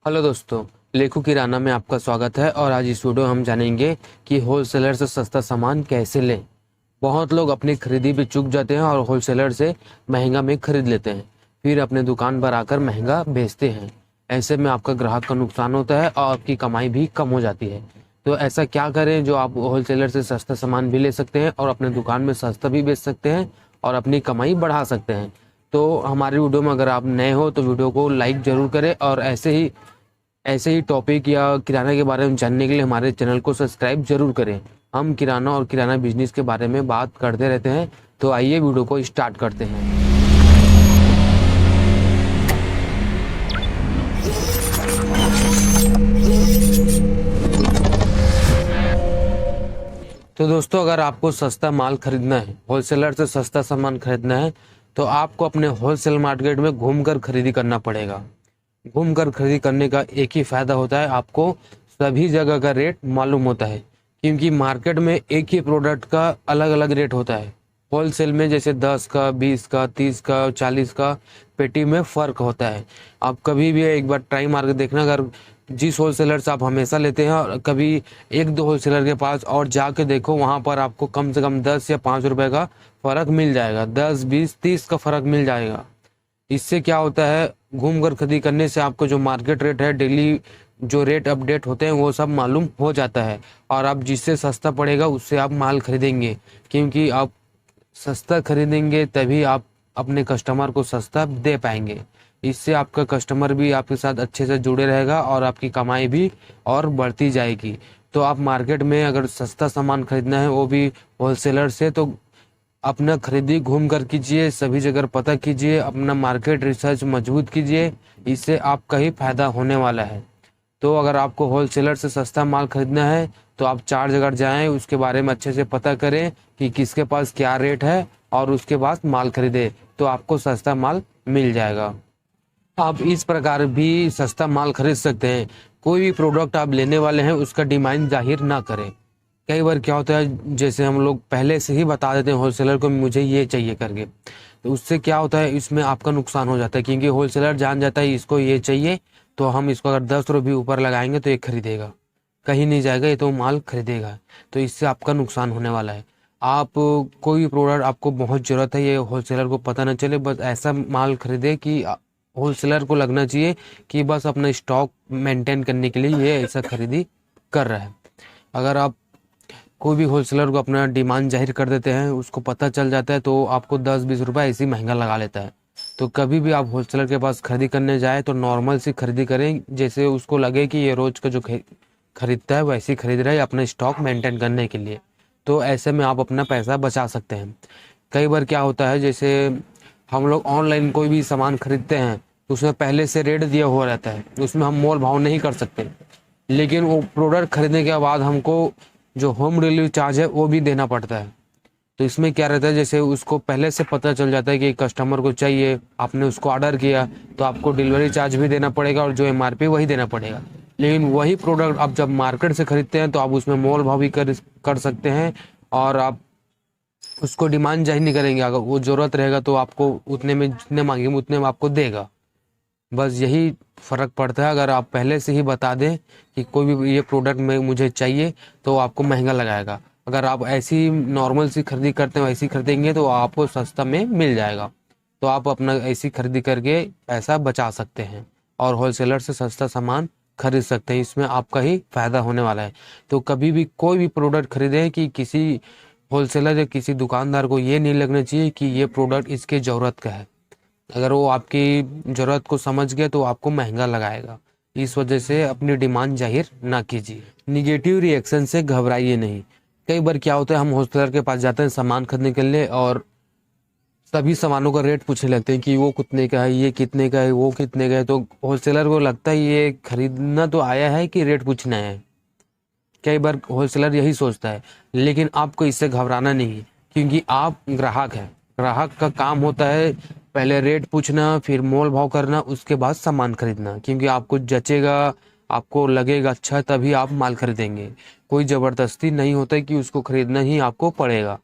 Hello दोस्तों, लेखू किराना में आपका स्वागत है। और आज इस वीडियो में हम जानेंगे कि होलसेलर से सस्ता सामान कैसे लें। बहुत लोग अपनी खरीदी पे चूक जाते हैं और होलसेलर से महंगा में खरीद लेते हैं, फिर अपने दुकान पर आकर महंगा बेचते हैं। ऐसे में आपका ग्राहक का नुकसान होता है और आपकी कमाई भी कम हो जाती है। तो ऐसा क्या करें जो आप होलसेलर से सस्ता सामान भी ले सकते हैं और अपने दुकान में सस्ता भी बेच सकते हैं और अपनी कमाई बढ़ा सकते हैं। तो हमारी वीडियो में अगर आप नए हो तो वीडियो को लाइक जरूर करें और ऐसे ही टॉपिक या किराना के बारे में जानने के लिए हमारे चैनल को सब्सक्राइब जरूर करें। हम किराना और किराना बिजनेस के बारे में बात करते रहते हैं। तो आइए वीडियो को स्टार्ट करते हैं। तो दोस्तों, अगर आपको सस्ता माल खरीदना है, होलसेलर से सस्ता सामान खरीदना है, तो आपको अपने होलसेल मार्केट में घूमकर खरीदी करना पड़ेगा। घूमकर खरीदी करने का एक ही फायदा होता है, आपको सभी जगह का रेट मालूम होता है। क्योंकि मार्केट में एक ही प्रोडक्ट का अलग अलग रेट होता है। होलसेल में जैसे 10 का, 20 का, 30 का, 40 का पेटी में फर्क होता है। आप कभी भी एक बार ट्राई मार के देखना, अगर जिस होलसेलर से आप हमेशा लेते हैं और कभी एक दो होलसेलर के पास और जाके देखो, वहां पर आपको कम से कम 10 या 5 रुपए का फर्क मिल जाएगा। 10, 20, 30 का फर्क मिल जाएगा। इससे क्या होता है, घूम कर खरीदी करने से आपको जो मार्केट रेट है, डेली जो रेट अपडेट होते हैं वो सब मालूम हो जाता है। और आप जिससे सस्ता पड़ेगा उससे आप माल खरीदेंगे, क्योंकि आप सस्ता खरीदेंगे तभी आप अपने कस्टमर को सस्ता दे पाएंगे। इससे आपका कस्टमर भी आपके साथ अच्छे से जुड़े रहेगा और आपकी कमाई भी और बढ़ती जाएगी। तो आप मार्केट में अगर सस्ता सामान खरीदना है, वो भी होलसेलर से, तो अपना खरीदी घूम कर कीजिए, सभी जगह पता कीजिए, अपना मार्केट रिसर्च मजबूत कीजिए। इससे आपका ही फायदा होने वाला है। तो अगर आपको होलसेलर से सस्ता माल खरीदना है तो आप 4 जगह जाएं, उसके बारे में अच्छे से पता करें कि किसके पास क्या रेट है और उसके बाद माल खरीदे, तो आपको सस्ता माल मिल जाएगा। आप इस प्रकार भी सस्ता माल खरीद सकते हैं। कोई भी प्रोडक्ट आप लेने वाले हैं उसका डिमांड जाहिर ना करें। कई बार क्या होता है, जैसे हम लोग पहले से ही बता देते हैं होलसेलर को मुझे ये चाहिए करके, तो उससे क्या होता है, इसमें आपका नुकसान हो जाता है। क्योंकि होलसेलर जान जाता है इसको ये चाहिए, तो हम इसको अगर 10 रुपये ऊपर लगाएंगे तो ये खरीदेगा, कहीं नहीं जाएगा, ये तो माल खरीदेगा। तो इससे आपका नुकसान होने वाला है। आप कोई भी प्रोडक्ट आपको बहुत जरूरत है, ये होलसेलर को पता न चले, बस ऐसा माल खरीदे कि होलसेलर को लगना चाहिए कि बस अपना स्टॉक मेंटेन करने के लिए ये ऐसा खरीदी कर रहा है। अगर आप कोई भी होलसेलर को अपना डिमांड जाहिर कर देते हैं, उसको पता चल जाता है, तो आपको 10-20 रुपए ऐसे ही महंगा लगा लेता है। तो कभी भी आप होलसेलर के पास खरीदी करने जाए तो नॉर्मल सी खरीदी करें, जैसे उसको लगे कि ये रोज का जो खरीदता है वैसे ही खरीद रहा है अपना स्टॉक मेंटेन करने के लिए। तो ऐसे में आप अपना पैसा बचा सकते हैं। कई बार क्या होता है, जैसे हम लोग ऑनलाइन कोई भी सामान खरीदते हैं तो उसमें पहले से रेट दिया हुआ रहता है, उसमें हम मोल भाव नहीं कर सकते। लेकिन वो प्रोडक्ट खरीदने के बाद हमको जो होम डिलीवरी चार्ज है वो भी देना पड़ता है। तो इसमें क्या रहता है, जैसे उसको पहले से पता चल जाता है कि कस्टमर को चाहिए, आपने उसको ऑर्डर किया, तो आपको डिलीवरी चार्ज भी देना पड़ेगा और जो एमआरपी वही देना पड़ेगा। लेकिन वही प्रोडक्ट आप जब मार्केट से खरीदते हैं तो आप उसमें मोल भाव भी कर सकते हैं और आप उसको डिमांड जाहिर नहीं करेंगे। अगर वो जरूरत रहेगा तो आपको उतने में, जितने मांगेंगे उतने में आपको देगा। बस यही फर्क पड़ता है। अगर आप पहले से ही बता दें कि कोई भी ये प्रोडक्ट में मुझे चाहिए, तो आपको महंगा लगाएगा। अगर आप ऐसी नॉर्मल सी खरीदी करते हैं वैसी खरीदेंगे तो आपको सस्ता में मिल जाएगा। तो आप अपना ऐसी खरीदी करके पैसा बचा सकते हैं और होलसेलर से सस्ता सामान खरीद सकते हैं। इसमें आपका ही फायदा होने वाला है। तो कभी भी कोई भी प्रोडक्ट खरीदें कि किसी होलसेलर या किसी दुकानदार को ये नहीं लगना चाहिए कि ये प्रोडक्ट इसके जरूरत का है। अगर वो आपकी ज़रूरत को समझ गया तो आपको महंगा लगाएगा। इस वजह से अपनी डिमांड जाहिर ना कीजिए। निगेटिव रिएक्शन से घबराइए नहीं। कई बार क्या होता है, हम होलसेलर के पास जाते हैं सामान खरीदने के लिए और सभी सामानों का रेट पूछने लगते हैं कि वो कितने का है, ये कितने का है, वो कितने का है। तो होलसेलर को लगता है ये खरीदना तो आया है कि रेट पूछना है। कई बार होलसेलर यही सोचता है, लेकिन आपको इससे घबराना नहीं है, क्योंकि आप ग्राहक हैं। ग्राहक का काम होता है पहले रेट पूछना, फिर मोल भाव करना, उसके बाद सामान खरीदना। क्योंकि आपको जचेगा, आपको लगेगा अच्छा, तभी आप माल खरीदेंगे। कोई जबरदस्ती नहीं होता है कि उसको खरीदना ही आपको पड़ेगा।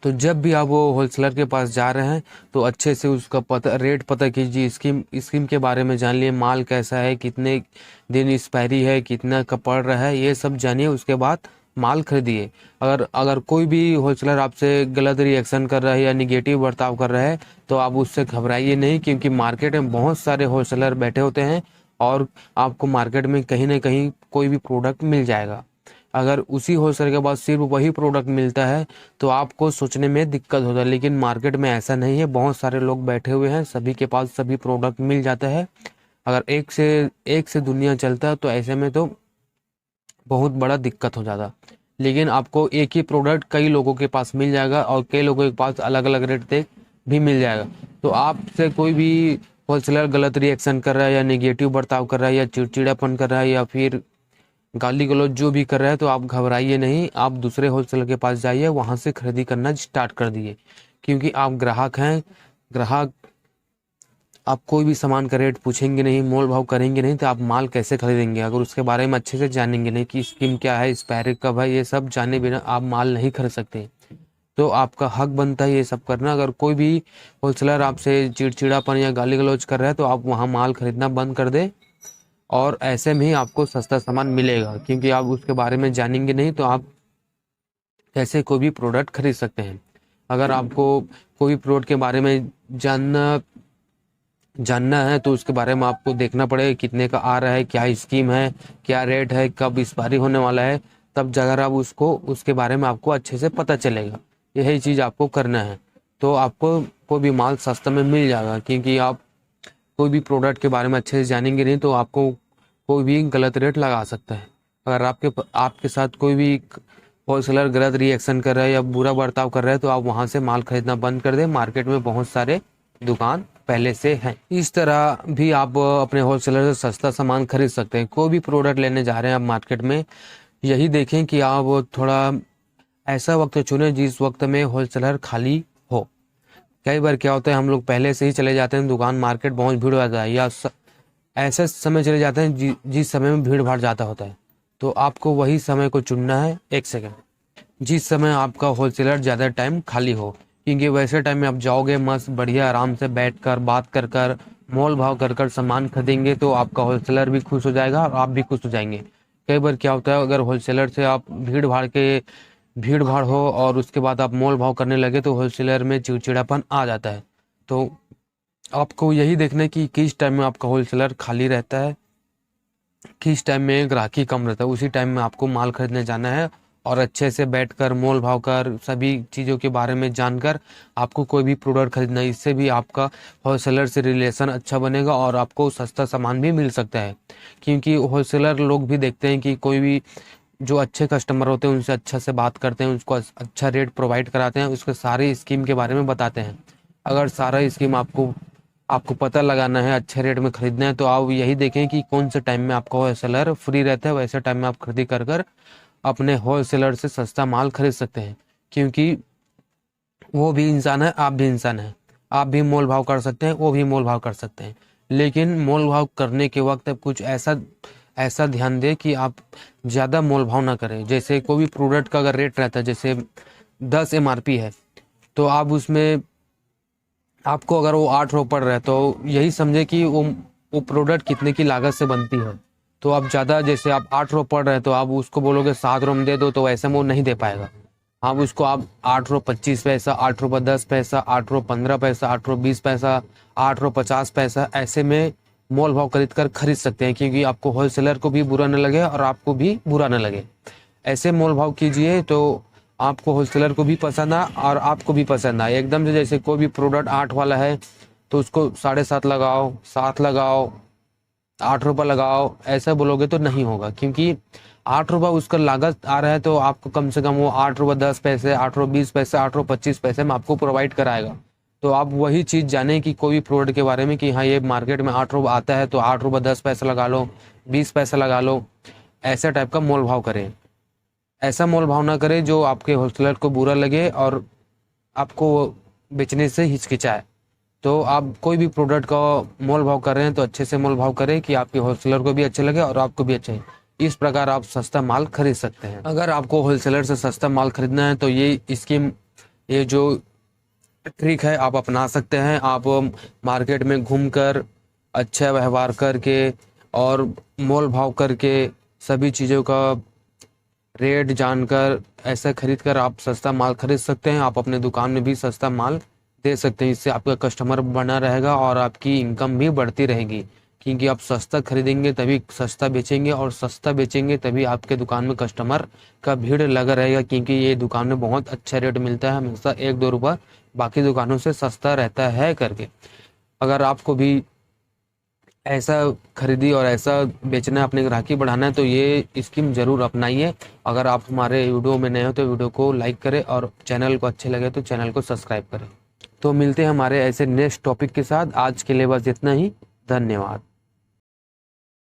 तो जब भी आप वो होलसेलर के पास जा रहे हैं तो अच्छे से उसका रेट पता कीजिए, स्कीम के बारे में जान लिए, माल कैसा है, कितने दिन एक्सपायरी है, कितना का पड़ रहा है, ये सब जानिए, उसके बाद माल खरीदिए। अगर अगर कोई भी होलसेलर आपसे गलत रिएक्शन कर रहा है या निगेटिव बर्ताव कर रहा है तो आप उससे घबराइए नहीं, क्योंकि मार्केट में बहुत सारे होलसेलर बैठे होते हैं और आपको मार्केट में कहीं ना कहीं कोई भी प्रोडक्ट मिल जाएगा। अगर उसी होलसेलर के पास सिर्फ वही प्रोडक्ट मिलता है तो आपको सोचने में दिक्कत होता है, लेकिन मार्केट में ऐसा नहीं है, बहुत सारे लोग बैठे हुए हैं, सभी के पास सभी प्रोडक्ट मिल जाता है। अगर एक से दुनिया चलता है तो ऐसे में तो बहुत बड़ा दिक्कत हो जाता। लेकिन आपको एक ही प्रोडक्ट कई लोगों के पास मिल जाएगा और कई लोगों के पास अलग अलग रेट तक भी मिल जाएगा। तो आपसे कोई भी होलसेलर गलत रिएक्शन कर रहा है या नेगेटिव बर्ताव कर रहा है या चिड़चिड़ापन कर रहा है या फिर गाली गलौज जो भी कर रहा है तो आप घबराइए नहीं, आप दूसरे होलसेलर के पास जाइए, वहां से खरीदी करना स्टार्ट कर दिए, क्योंकि आप ग्राहक हैं। ग्राहक आप कोई भी सामान का रेट पूछेंगे नहीं, मोल भाव करेंगे नहीं तो आप माल कैसे खरीदेंगे? अगर उसके बारे में अच्छे से जानेंगे नहीं कि स्कीम क्या है, एक्सपायरी कब है, ये सब जाने बिना आप माल नहीं खरीद सकते। तो आपका हक बनता है ये सब करना। अगर कोई भी होलसेलर आपसे चिड़चिड़ापन या गाली गलौज कर रहा है तो आप वहाँ माल खरीदना बंद कर दे, और ऐसे में ही आपको सस्ता सामान मिलेगा, क्योंकि आप उसके बारे में जानेंगे नहीं तो आप कैसे कोई भी प्रोडक्ट खरीद सकते हैं। अगर आपको कोई भी प्रोडक्ट के बारे में जानना है तो उसके बारे में आपको देखना पड़ेगा कितने का आ रहा है, क्या स्कीम है, क्या रेट है, कब एक्सपायरी होने वाला है, तब जाकर आप उसके बारे में आपको अच्छे से पता चलेगा। यही चीज़ आपको करना है तो आपको कोई भी माल सस्ता में मिल जाएगा, क्योंकि आप कोई भी प्रोडक्ट के बारे में अच्छे से जानेंगे नहीं तो आपको कोई भी गलत रेट लगा सकता है। अगर आपके साथ कोई भी होलसेलर गलत रिएक्शन कर रहा है या बुरा बर्ताव कर रहा है तो आप वहां से माल खरीदना बंद कर दें। मार्केट में बहुत सारे दुकान पहले से हैं। इस तरह भी आप अपने होलसेलर से सस्ता सामान खरीद सकते हैं। कोई भी प्रोडक्ट लेने जा रहे हैं आप मार्केट में, यही देखें कि आप थोड़ा ऐसा वक्त चुनें जिस वक्त में होलसेलर खाली हो। कई बार क्या होता है, हम लोग पहले से ही चले जाते हैं दुकान, मार्केट बहुत भीड़ हो जाता है, या ऐसे समय चले जाते हैं जिस समय में भीड़ भाड़ ज़्यादा होता है। तो आपको वही समय को चुनना है, एक सेकंड, जिस समय आपका होलसेलर ज़्यादा टाइम खाली हो, क्योंकि वैसे टाइम में आप जाओगे मस्त बढ़िया आराम से बैठकर बात कर कर मोल भाव कर कर सामान खरीदेंगे तो आपका होलसेलर भी खुश हो जाएगा और आप भी खुश हो जाएंगे। कई बार क्या होता है, अगर होलसेलर से आप भीड़ भाड़ हो और उसके बाद आप मोल भाव करने लगे तो होलसेलर में चिड़चिड़ापन आ जाता है। तो आपको यही देखना है कि किस टाइम में आपका होलसेलर खाली रहता है, किस टाइम में ग्राहकी कम रहता है, उसी टाइम में आपको माल खरीदने जाना है और अच्छे से बैठकर मोल भाव कर सभी चीज़ों के बारे में जानकर आपको कोई भी प्रोडक्ट खरीदना है। इससे भी आपका होलसेलर से रिलेशन अच्छा बनेगा और आपको सस्ता सामान भी मिल सकता है, क्योंकि होलसेलर लोग भी देखते हैं कि कोई भी जो अच्छे कस्टमर होते हैं उनसे अच्छा से बात करते हैं, उसको अच्छा रेट प्रोवाइड कराते हैं, उसके सारे स्कीम के बारे में बताते हैं। अगर सारा स्कीम आपको पता लगाना है, अच्छे रेट में खरीदना है, तो आप यही देखें कि कौन से टाइम में आपका होलसेलर फ्री रहता है, वैसे टाइम में आप खरीदी कर कर अपने होलसेलर से सस्ता माल खरीद सकते हैं। क्योंकि वो भी इंसान है, आप भी इंसान हैं, आप भी मोल भाव कर सकते हैं, वो भी मोल भाव कर सकते हैं। लेकिन मोल भाव करने के वक्त कुछ ऐसा ध्यान दें कि आप ज़्यादा मोल भाव ना करें। जैसे कोई भी प्रोडक्ट का अगर रेट रहता है, जैसे 10 MRP है, तो आप उसमें आपको अगर वो 8 रुपये पड़ रहा है तो यही समझे कि वो प्रोडक्ट कितने की लागत से बनती है। तो आप ज़्यादा, जैसे आप 8 रुपये पड़ रहे हैं तो आप उसको बोलोगे 7 रुपये में दे दो, तो ऐसे में वो नहीं दे पाएगा। आप उसको 8 रुपये 25 पैसा, 8 रुपये 10 पैसा, 8 रुपये 15 पैसा, 8 रुपये 20 पैसा, 8 रुपये 50 पैसा, ऐसे में मोल भाव खरीद सकते हैं, क्योंकि आपको होलसेलर को भी बुरा न लगे और आपको भी बुरा न लगे। ऐसे मोल भाव कीजिए तो आपको होलसेलर को भी पसंद आए और आपको भी पसंद आए। एकदम से जैसे कोई भी प्रोडक्ट 8 वाला है तो उसको 7.5 लगाओ, 7 लगाओ, 8 रुपये लगाओ, ऐसा बोलोगे तो नहीं होगा, क्योंकि 8 रुपये उसका लागत आ रहा है तो आपको कम से कम वो 8 रुपये 10 पैसे, 8 रुपये 20 पैसे, 8 रुपये 25 पैसे में आपको प्रोवाइड कराएगा। तो आप वही चीज़ जाने कि कोई भी प्रोडक्ट के बारे में कि हाँ ये मार्केट में 8 रुपये आता है तो 8 रुपये 10 पैसे लगा लो, 20 पैसे लगा लो, ऐसा टाइप का मोल भाव करें। ऐसा मोल भाव ना करें जो आपके होलसेलर को बुरा लगे और आपको बेचने से हिचकिचाए। तो आप कोई भी प्रोडक्ट का मोल भाव कर रहे हैं तो अच्छे से मोल भाव करें कि आपके होलसेलर को भी अच्छे लगे और आपको भी अच्छे। इस प्रकार आप सस्ता माल खरीद सकते हैं। अगर आपको होलसेलर से सस्ता माल खरीदना है तो ये स्कीम ये जो ट्रिक है आप अपना सकते हैं। आप मार्केट में घूमकर अच्छा व्यवहार करके और मोल भाव करके सभी चीज़ों का रेट जानकर ऐसा खरीद कर आप सस्ता माल खरीद सकते हैं। आप अपने दुकान में भी सस्ता माल दे सकते हैं। इससे आपका कस्टमर बना रहेगा और आपकी इनकम भी बढ़ती रहेगी, क्योंकि आप सस्ता खरीदेंगे तभी सस्ता बेचेंगे, और सस्ता बेचेंगे तभी आपके दुकान में कस्टमर का भीड़ लगा रहेगा, क्योंकि ये दुकान में बहुत अच्छा रेट मिलता है, हमेशा 1-2 रुपये बाकी दुकानों से सस्ता रहता है करके। अगर आपको भी ऐसा खरीदी और ऐसा बेचना है, अपने ग्राहकी बढ़ाना है, तो ये स्कीम जरूर अपनाइए। अगर आप हमारे वीडियो में नए हो तो वीडियो को लाइक करें और चैनल को अच्छे लगे तो चैनल को सब्सक्राइब करें। तो मिलते हैं हमारे ऐसे नेक्स्ट टॉपिक के साथ। आज के लिए बस इतना ही। धन्यवाद।